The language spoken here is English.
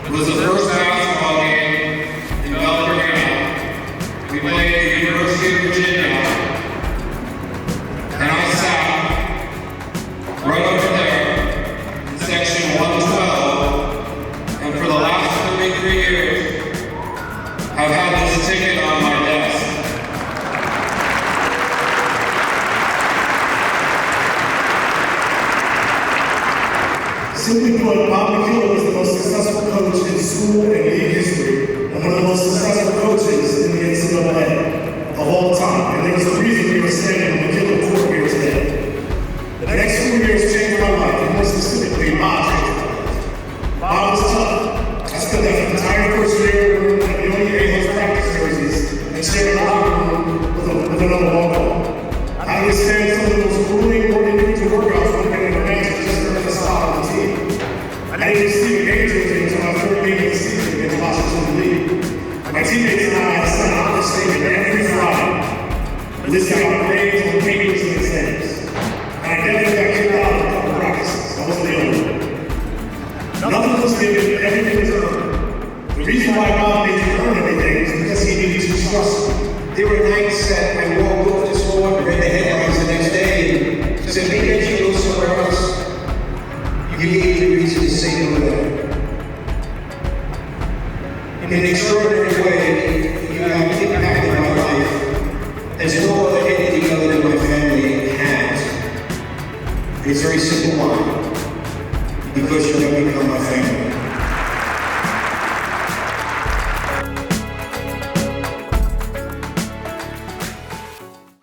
It was the first basketball game in Belgrade. We played at the University of Virginia. And I sat right over there in section 112. And for the last 33 years, I've had this ticket on my desk. Simply put, McKillop is the most successful coach in school and league history, and one of the most successful coaches in the NCAA of all time. And there was a reason we were standing on McKillop court here today. The next few years changed my life, and more specifically, my life. Mine was tough. I spent that entire first year room at the only A-Host practice jerseys and sharing the locker room with another walk-on. I understand some of the most grueling or individual workouts when getting the range just to earn a spot on the team. I didn't receive a game jersey until my third game of the season against Washington League. My teammates and I had to sign out the statement every Friday, listing our grades on papers and exams. And I definitely got kicked out of a couple practices. I wasn't the only one. Nothing was given, everything was earned. The reason why God made you earn everything is because he needed you to trust me. There were nights that I walked off this floor and read the headlines the next day and said, maybe I should go somewhere else. You gave me a reason to say no to that. In an extraordinary way,